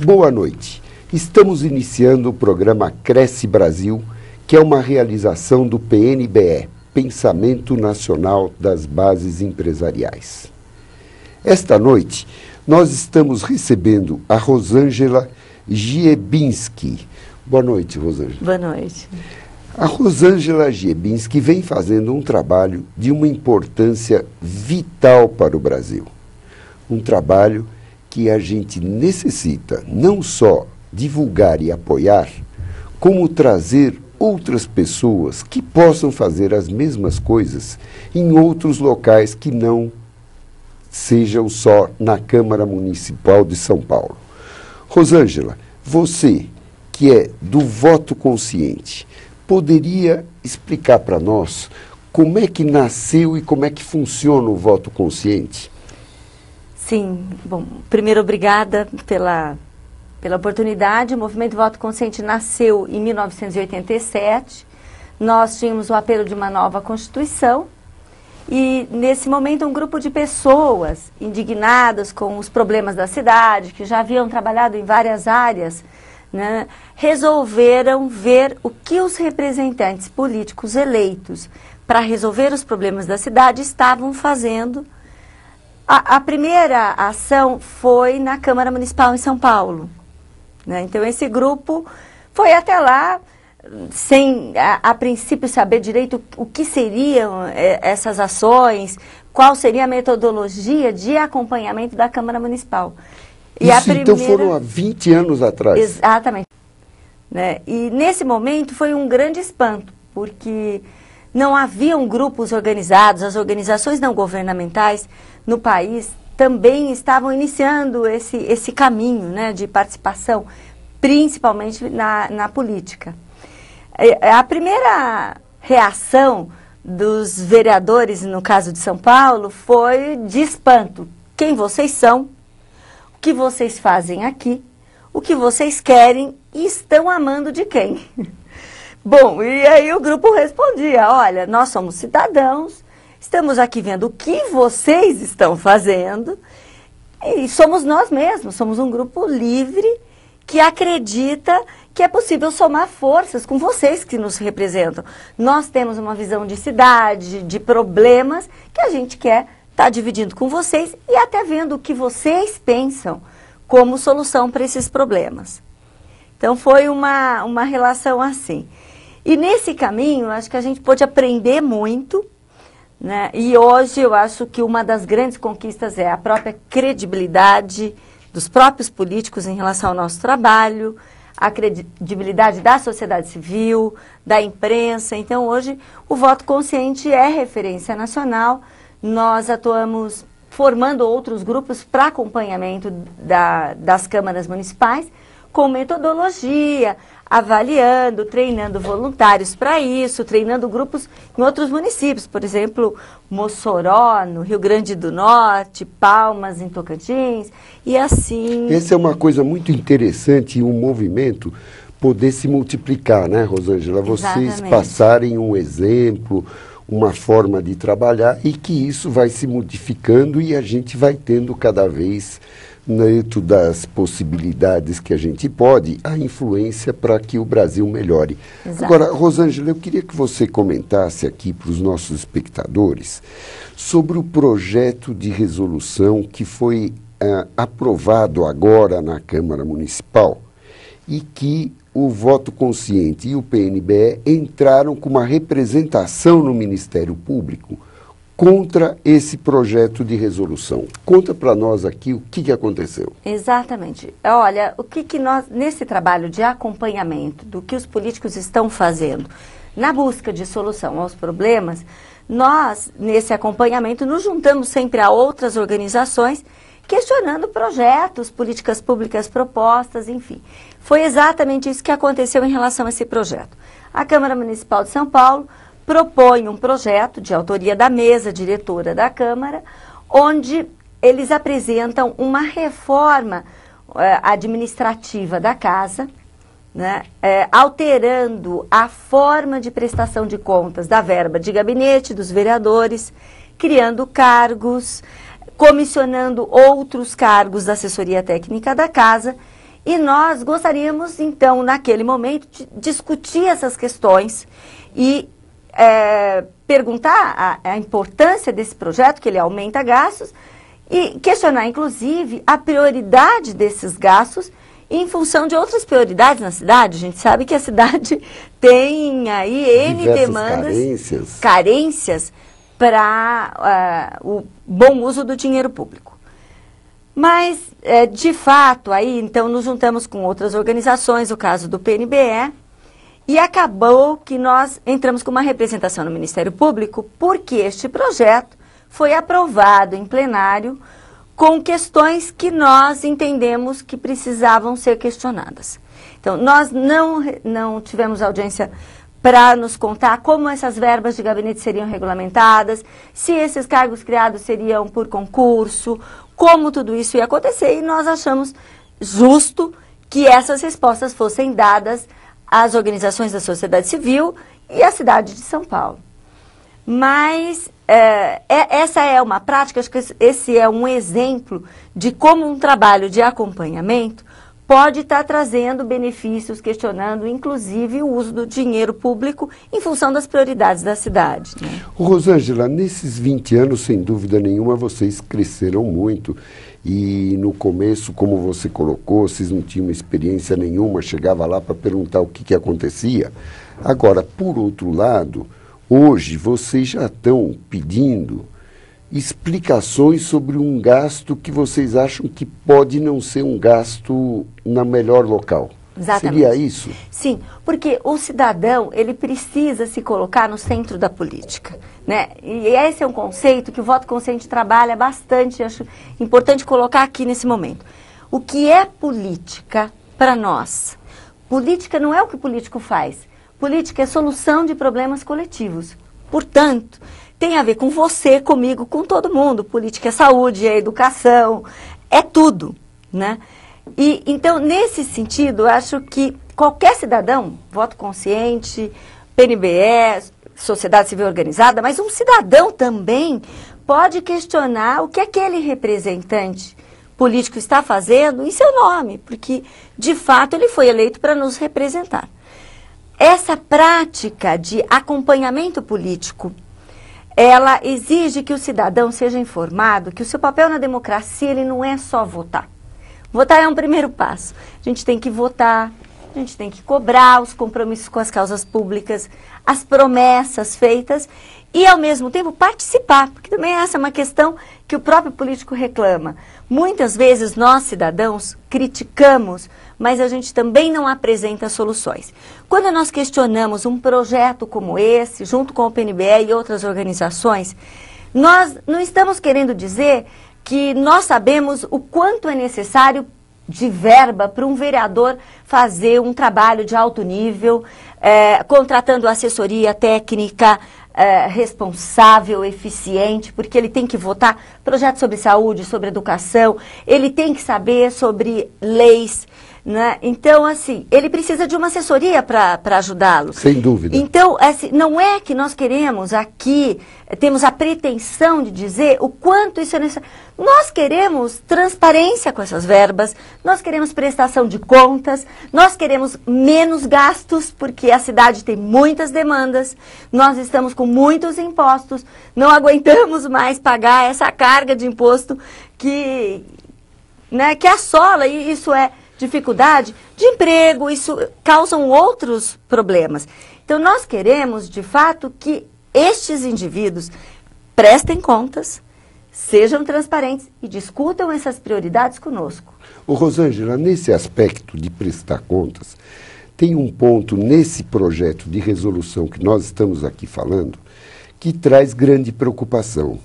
Boa noite. Estamos iniciando o programa Cresce Brasil, que é uma realização do PNBE, Pensamento Nacional das Bases Empresariais. Esta noite, nós estamos recebendo a Rosângela Giebinski. Boa noite, Rosângela. Boa noite. A Rosângela Giebinski vem fazendo um trabalho de uma importância vital para o Brasil. Um trabalho que a gente necessita não só divulgar e apoiar, como trazer outras pessoas que possam fazer as mesmas coisas em outros locais que não sejam só na Câmara Municipal de São Paulo. Rosângela, você que é do voto consciente, poderia explicar para nós como é que nasceu e como é que funciona o voto consciente? Sim, bom, primeiro obrigada pela oportunidade. O Movimento Voto Consciente nasceu em 1987, nós tínhamos o apelo de uma nova Constituição e nesse momento um grupo de pessoas indignadas com os problemas da cidade, que já haviam trabalhado em várias áreas, né, resolveram ver o que os representantes políticos eleitos para resolver os problemas da cidade estavam fazendo. A primeira ação foi na Câmara Municipal em São Paulo, né? Então esse grupo foi até lá sem a princípio saber direito o que seriam essas ações, qual seria a metodologia de acompanhamento da Câmara Municipal. E isso então foram há 20 anos atrás. Exatamente. Né? E nesse momento foi um grande espanto, porque não haviam grupos organizados, as organizações não governamentais no país também estavam iniciando esse caminho, né, de participação, principalmente na política. A primeira reação dos vereadores, no caso de São Paulo, foi de espanto. Quem vocês são? O que vocês fazem aqui? O que vocês querem e estão amando de quem? Bom, e aí o grupo respondia, olha, nós somos cidadãos, estamos aqui vendo o que vocês estão fazendo e somos nós mesmos, somos um grupo livre que acredita que é possível somar forças com vocês que nos representam. Nós temos uma visão de cidade, de problemas que a gente quer estar dividindo com vocês e até vendo o que vocês pensam como solução para esses problemas. Então foi uma relação assim. E nesse caminho, acho que a gente pôde aprender muito, né? E hoje eu acho que uma das grandes conquistas é a própria credibilidade dos próprios políticos em relação ao nosso trabalho, a credibilidade da sociedade civil, da imprensa. Então hoje o voto consciente é referência nacional, nós atuamos formando outros grupos para acompanhamento das câmaras municipais, com metodologia, avaliando, treinando voluntários para isso, treinando grupos em outros municípios, por exemplo, Mossoró, no Rio Grande do Norte, Palmas, em Tocantins, e assim... Essa é uma coisa muito interessante, um movimento poder se multiplicar, né, Rosângela? Vocês Exatamente. Passarem um exemplo, uma forma de trabalhar e que isso vai se modificando e a gente vai tendo cada vez, dentro das possibilidades que a gente pode, a influência para que o Brasil melhore. Exato. Agora, Rosângela, eu queria que você comentasse aqui para os nossos espectadores sobre o projeto de resolução que foi aprovado agora na Câmara Municipal e que o Voto Consciente e o PNBE entraram com uma representação no Ministério Público contra esse projeto de resolução. Conta para nós aqui o que aconteceu. Exatamente. Olha, o que nós, nesse trabalho de acompanhamento do que os políticos estão fazendo na busca de solução aos problemas, nós, nesse acompanhamento, nos juntamos sempre a outras organizações questionando projetos, políticas públicas propostas, enfim. Foi exatamente isso que aconteceu em relação a esse projeto. A Câmara Municipal de São Paulo propõe um projeto de autoria da mesa diretora da Câmara, onde eles apresentam uma reforma administrativa da Casa, né, alterando a forma de prestação de contas da verba de gabinete dos vereadores, criando cargos, comissionando outros cargos da assessoria técnica da Casa E nós gostaríamos, então, naquele momento, de discutir essas questões e perguntar a importância desse projeto, que ele aumenta gastos, e questionar, inclusive, a prioridade desses gastos em função de outras prioridades na cidade. A gente sabe que a cidade tem aí N demandas, carências para o bom uso do dinheiro público. Mas, de fato, aí, então, nos juntamos com outras organizações, o caso do PNBE, e acabou que nós entramos com uma representação no Ministério Público, porque este projeto foi aprovado em plenário com questões que nós entendemos que precisavam ser questionadas. Então, nós não tivemos audiência para nos contar como essas verbas de gabinete seriam regulamentadas, se esses cargos criados seriam por concurso, como tudo isso ia acontecer, e nós achamos justo que essas respostas fossem dadas às organizações da sociedade civil e à cidade de São Paulo. Mas essa é uma prática, acho que esse é um exemplo de como um trabalho de acompanhamento pode estar trazendo benefícios, questionando, inclusive, o uso do dinheiro público em função das prioridades da cidade. Né? Rosângela, nesses 20 anos, sem dúvida nenhuma, vocês cresceram muito. E no começo, como você colocou, vocês não tinham experiência nenhuma, chegava lá para perguntar o que acontecia. Agora, por outro lado, hoje vocês já estão pedindo explicações sobre um gasto que vocês acham que pode não ser um gasto na melhor local. Exatamente. Seria isso? Sim, porque o cidadão, ele precisa se colocar no centro da política, né? E esse é um conceito que o voto consciente trabalha bastante, acho importante colocar aqui nesse momento. O que é política para nós? Política não é o que o político faz. Política é solução de problemas coletivos. Portanto, tem a ver com você, comigo, com todo mundo. Política é saúde, é educação, é tudo, né? E, então, nesse sentido, eu acho que qualquer cidadão, voto consciente, PNBE, sociedade civil organizada, mas um cidadão também pode questionar o que aquele representante político está fazendo em seu nome, porque, de fato, ele foi eleito para nos representar. Essa prática de acompanhamento político, ela exige que o cidadão seja informado que o seu papel na democracia ele não é só votar. Votar é um primeiro passo. A gente tem que votar, a gente tem que cobrar os compromissos com as causas públicas, as promessas feitas e, ao mesmo tempo, participar, porque também essa é uma questão que o próprio político reclama. Muitas vezes nós, cidadãos, criticamos, mas a gente também não apresenta soluções. Quando nós questionamos um projeto como esse, junto com o PNBE e outras organizações, nós não estamos querendo dizer que nós sabemos o quanto é necessário de verba para um vereador fazer um trabalho de alto nível, contratando assessoria técnica responsável, eficiente, porque ele tem que votar projetos sobre saúde, sobre educação, ele tem que saber sobre leis, né? Então, assim, ele precisa de uma assessoria para ajudá-lo. Sem dúvida. Então, assim, não é que nós queremos aqui, temos a pretensão de dizer o quanto isso é necessário. Nós queremos transparência com essas verbas, nós queremos prestação de contas, nós queremos menos gastos, porque a cidade tem muitas demandas, nós estamos com muitos impostos, não aguentamos mais pagar essa carga de imposto que assola, e isso é dificuldade de emprego, isso causam outros problemas. Então, nós queremos, de fato, que estes indivíduos prestem contas, sejam transparentes e discutam essas prioridades conosco. Ô Rosângela, nesse aspecto de prestar contas, tem um ponto nesse projeto de resolução que nós estamos aqui falando que traz grande preocupação,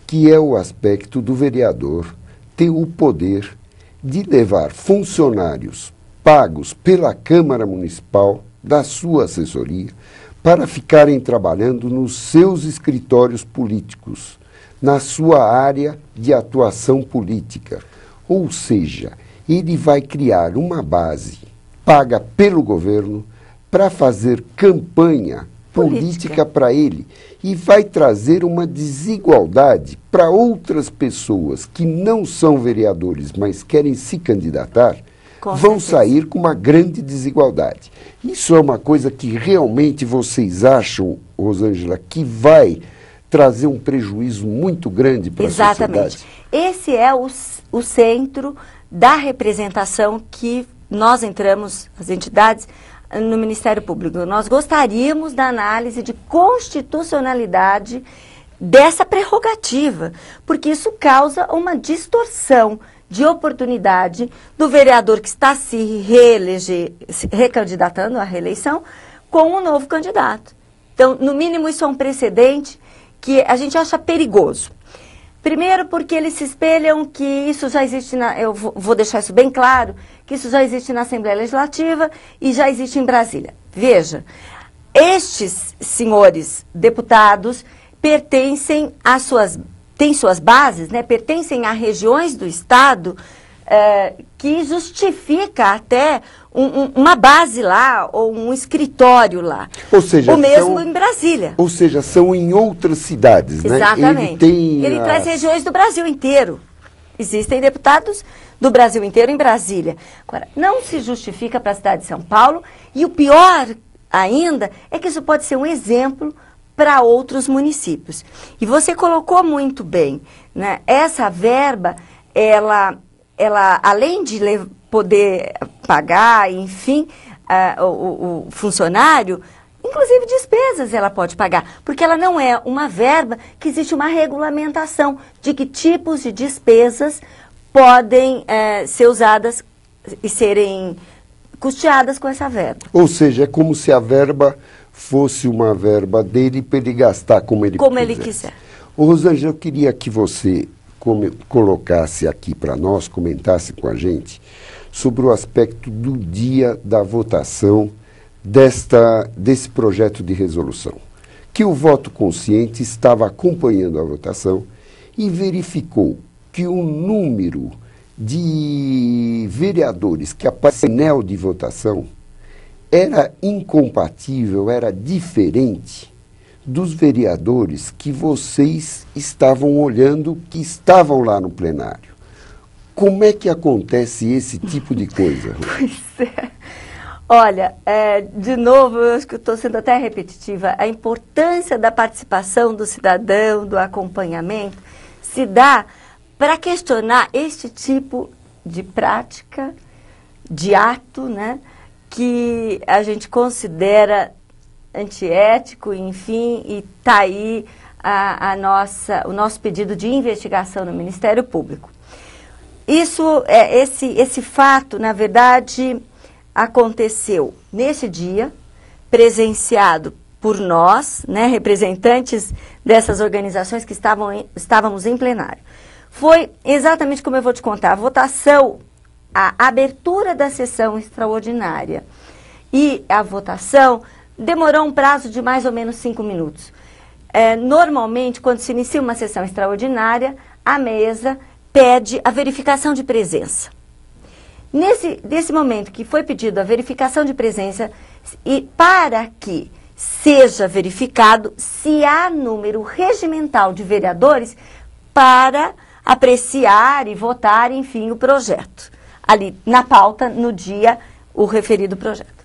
que é o aspecto do vereador ter o poder de levar funcionários pagos pela Câmara Municipal, da sua assessoria, para ficarem trabalhando nos seus escritórios políticos, na sua área de atuação política. Ou seja, ele vai criar uma base paga pelo governo para fazer campanha política para ele e vai trazer uma desigualdade para outras pessoas que não são vereadores, mas querem se candidatar, vão sair com uma grande desigualdade. Isso é uma coisa que realmente vocês acham, Rosângela, que vai trazer um prejuízo muito grande para a sociedade? Exatamente. Esse é o centro da representação que nós entramos, as entidades, no Ministério Público. Nós gostaríamos da análise de constitucionalidade dessa prerrogativa, porque isso causa uma distorção de oportunidade do vereador que está se recandidatando à reeleição com um novo candidato. Então, no mínimo, isso é um precedente que a gente acha perigoso. Primeiro, porque eles se espelham que isso já existe, eu vou deixar isso bem claro, que isso já existe na Assembleia Legislativa e já existe em Brasília. Veja, estes senhores deputados pertencem têm suas bases, né, pertencem a regiões do Estado que justifica até uma base lá ou um escritório lá. Ou seja, o mesmo em Brasília. Ou seja, são em outras cidades, né? Exatamente. Ele traz regiões do Brasil inteiro. Existem deputados do Brasil inteiro em Brasília. Agora, não se justifica para a cidade de São Paulo e o pior ainda é que isso pode ser um exemplo para outros municípios. E você colocou muito bem, né? Essa verba, ela além de poder pagar, enfim, o funcionário, inclusive despesas ela pode pagar, porque ela não é uma verba que existe uma regulamentação de que tipos de despesas podem ser usadas e serem custeadas com essa verba. Ou seja, é como se a verba fosse uma verba dele para ele gastar como ele quiser. Ô, Rosângela, eu queria que você colocasse aqui para nós, comentasse com a gente sobre o aspecto do dia da votação desse projeto de resolução. Que o voto consciente estava acompanhando a votação e verificou que o número de vereadores que apareceu no painel de votação era incompatível, era diferente dos vereadores que vocês estavam olhando, que estavam lá no plenário. Como é que acontece esse tipo de coisa? Pois é. Olha, de novo, eu acho que eu estou sendo até repetitiva, a importância da participação do cidadão, do acompanhamento, se dá para questionar este tipo de prática, de ato, né, que a gente considera antiético, enfim, e está aí o nosso pedido de investigação no Ministério Público. Esse fato, na verdade, aconteceu nesse dia, presenciado por nós, né, representantes dessas organizações que estávamos em plenário. Foi exatamente como eu vou te contar, a abertura da sessão extraordinária e a votação demorou um prazo de mais ou menos 5 minutos. Normalmente, quando se inicia uma sessão extraordinária, a mesa pede a verificação de presença. Nesse momento que foi pedido a verificação de presença, e para que seja verificado se há número regimental de vereadores para apreciar e votar, enfim, o projeto. Ali na pauta, no dia, o referido projeto.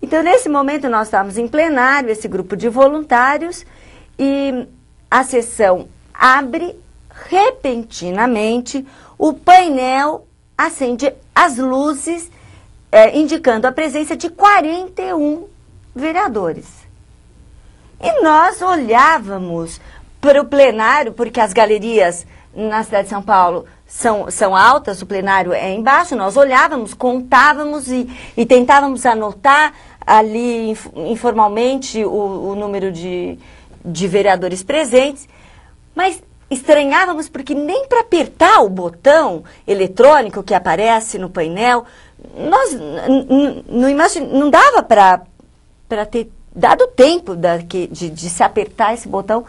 Então, nesse momento, nós estávamos em plenário, esse grupo de voluntários, e a sessão abre repentinamente, o painel acende as luzes, indicando a presença de 41 vereadores. E nós olhávamos para o plenário, porque as galerias na cidade de São Paulo são altas, o plenário é embaixo, nós olhávamos, contávamos e tentávamos anotar ali informalmente o número de vereadores presentes, mas estranhávamos porque nem para apertar o botão eletrônico que aparece no painel, nós não dava para ter dado tempo de se apertar esse botão